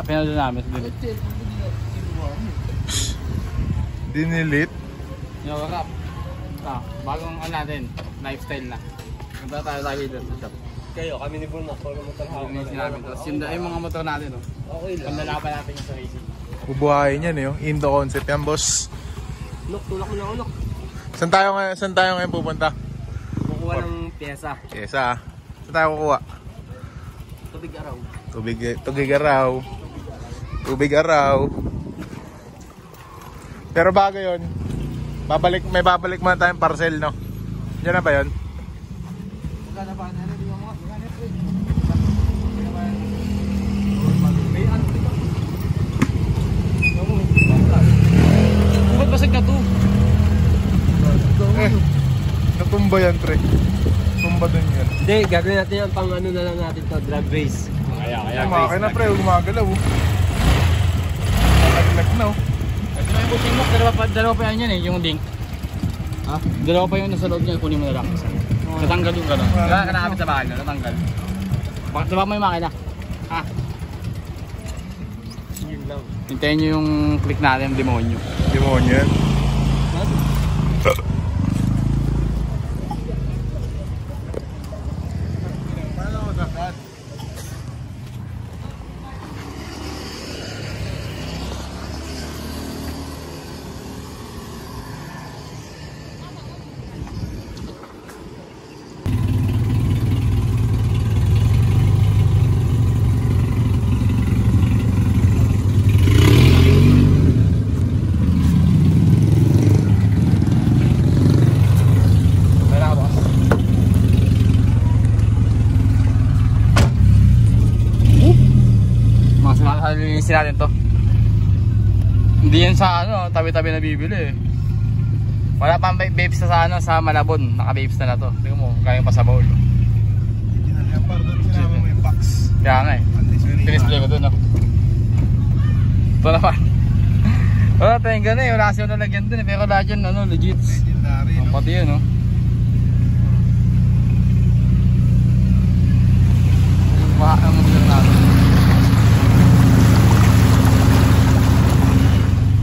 Pinalo namin sa delete. Dinilit? Yung wrap. Bagong ano natin, lifestyle na. Punta tayo dito sa shop. Kayo, kami ni Bruno, puro motor hawak namin. Tapos yung mga motor natin, oh. Okay lang. Panlalaban natin yung sa racing. Bubuhayin yan eh, yung Indo concept yan, boss. Look, tulak mo na ako, look. Saan tayo ngayon pupunta? Kukuha ng pyesa. Pyesa. Saan tayo kukuha? Tubig araw. Tubig araw. Pero bago yun, may babalik muna tayong parcel, no? Diyan na ba yun? Magkano ba? Ba't basag na to? Natumba yan, pre. Tumba dun yan. Hindi, gagawin natin yan pang ano na lang natin to, drag race. Kaya Kumakay na, pre. Gumagalaw. Nalaglag na, oh. Ito na yung buting mo, dalawa pa yan eh, yung ding. Ha? Dalawa pa yung nasa loob niya, kunin mo na lang. Natanggal yung gano'n. Kaya ka nakapit sa bahay na, natanggal. Diba mo yung makina? Ha? Yun lang. Hintayin nyo yung click natin, demonyo. Demonyo yan. Linisin natin to. Hindi yan sa ano, tabi-tabi na bibili eh. Wala pang babes sa ano, sa Malabon. Naka-babes na to. Tingnan mo, kaya pa sa bowl. Yan para doon sinama mo yung box. Kaya nga eh. Dinisplay ko doon, no? Ito naman. Wala tayong gano'n eh. Wala kasi yung nalagyan doon eh. Pero lahat yun, ano, legit. Legendary, no? Pati yun, no? Wala ang motor natin.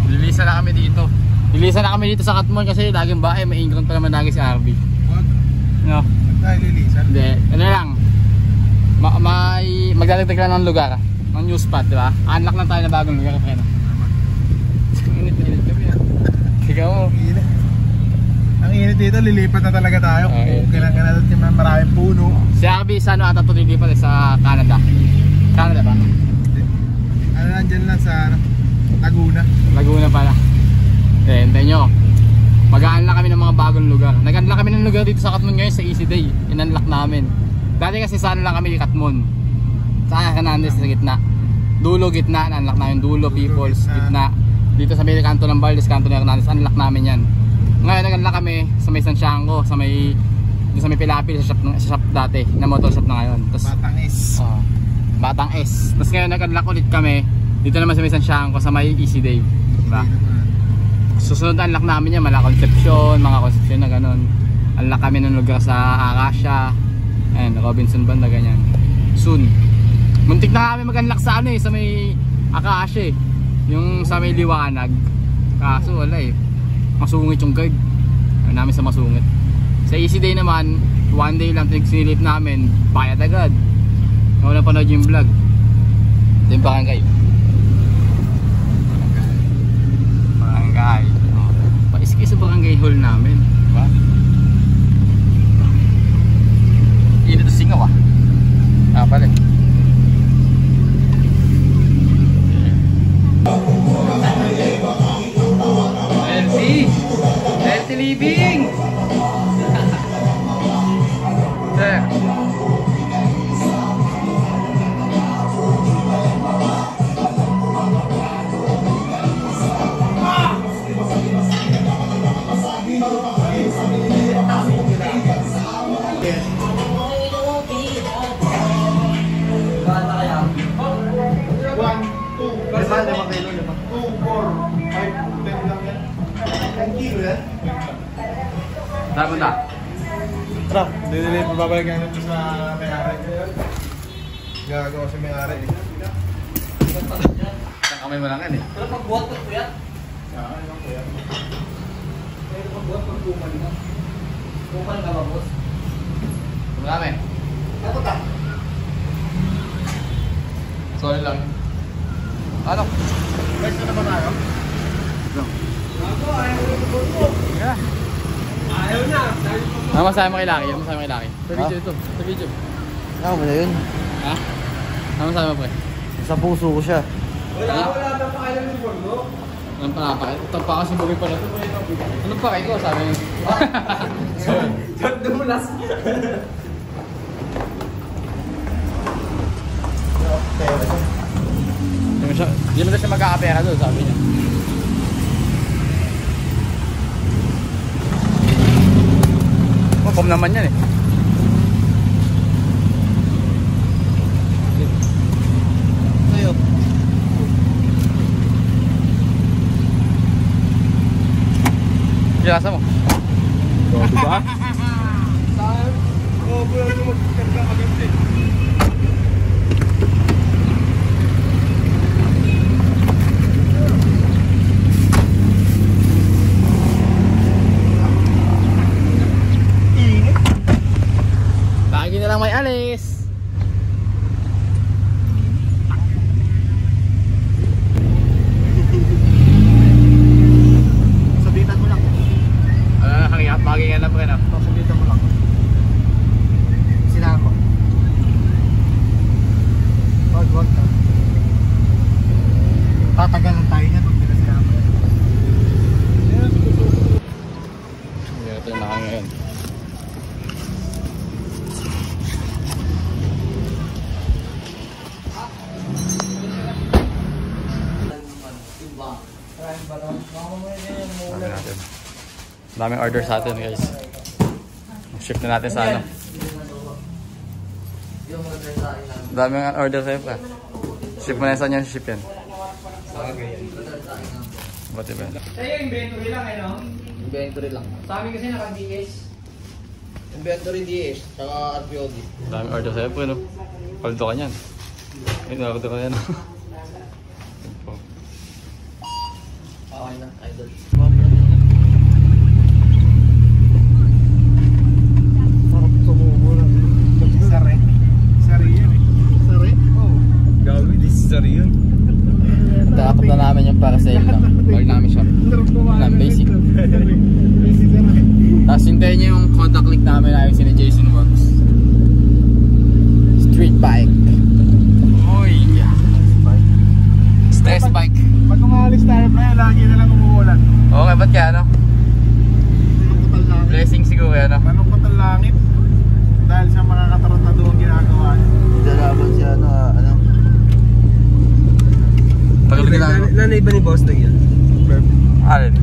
Lilisan na kami dito sa Katmon kasi laging bahay, may ingron pa naman lagi si RB. Wag. No? Tayo lilisan. Hindi, ano lang. Magdadagdag lang ng lugar. Ng new spot, di ba? Unlock lang tayo na bagong lugar. Init kami yan. Sigaw mo. Ang init dito, lilipat na talaga tayo. Okay lang ka na doon, maraming puno. Si RB sa ano ata ito lilipat sa Canada. Canada ba? Ano nandyan lang sa Laguna. Laguna pala. Hintayin nyo. Mag-unlock kami ng mga bagong lugar. Nag-unlock kami ng lugar dito sa Katmon ngayon sa Easy Day. In-unlock namin. Dati kasi saan lang kami Katmon. Sa Canandes sa gitna. Dulo, gitna. Na-unlock namin. Dulo, Peoples, gitna. Dito sa may kanto ng Baldes, kanto ng Canandes. Unlock namin yan. Ngayon nag-unlock kami sa may Santiago, sa may Pilapil, sa shop dati. Na motor shop na ngayon. Tapos, Batang S. Batang S. Tapos ngayon nag-unlock ulit kami. Dito naman sa may Santiago, sa may Easy Day. Diba? Susunod na unlock namin yan, mga Concepcion na gano'n. Unlock kami ng lugar sa Acacia, and Robinson banda, ganyan. Soon. Muntik na kami mag-unlock sa ano eh, sa may Acacia eh. Yung sa may Liwanag. Kaso wala eh. Masungit yung guide. Ano namin sa masungit. Sa Easy Day naman, one day lang sinilip namin, bayad agad. Wala panood yung vlog. Ito yung barangay. Barangay. Paiski sa barangay hall namin. Diba? Init na singaw ah. Pala. LT living. Sir. Saan punta? Tara, babalik natin ito sa may-ari. Gagawa si may-ari eh. Isang kamay mo lang yan eh. Pero pagbuhat ko kuya. Pero pagbuhat pag kuman na. Kuman ka ba, boss? Marami. Ako ta. Sorry lang. Ano? Guys, na naman tayo? Ako, ayaw ko na po. Yeah. Ayaw na. Ano masaya mo kay Lucky? Ano masaya mo kay Lucky? Sa video ito. Sa video. Ako ba na yun? Ha? Ano masaya mo pre? Sa puso ko siya. Wala na pa kayo ng board mo. Anong panapakit? Ito pa kasi bugay pala ito. Anong pakay ko? Sabi niyo. Diyan dumulas. Hindi mo na siya magkakapera doon, sabi niya. Pom naman yan eh. Sa'yo. Kilasa mo. Diba? Oo, pula nyo magkakanda agad eh. Lagi na lang may alis. Sabitan mo lang. Hangingat maging alam ko na. Sabitan mo lang. Sila ako. Wag ka. Tatagalan tayo niya pag pinasama. Ito yung naka ngayon. Sabi natin. Daming order sa atin guys. Ship na natin sa ano. Daming order sa'yo pa. Ship mo na saan yung ship yan. Buti ba? Sa'yo, inventory lang eh, no? Inventory lang. Sa amin kasi naka-DH. Inventory DH, tsaka RPOD. Daming order sa'yo po, no? Paldo ka niyan. Ay, nakaldo ka yan. Okay na, idol. Sarap sumubo lang. Sari. Sari yan eh. Sari? Oo. Gabi, this is sorry yun. Takap na namin yung para sale lang. Huwag namin siya. Sarap kumain. Lang, basic. Basic sari. Tapos hintayin nyo yung contact link namin na yung sina Jason Works. Street bike. Uy! Stress bike. Pag umalis tayo pre, lagi na lang umuulan. Okay, ba't kaya ano? Malungkot ang langit. Blessing siguro yan, ano? Malungkot ang langit. Dahil sa mga katarantado ang ginagawa niya. Dalaban siya, ano? Tagal ka na. Nanay ba ni boss na yun? Alin?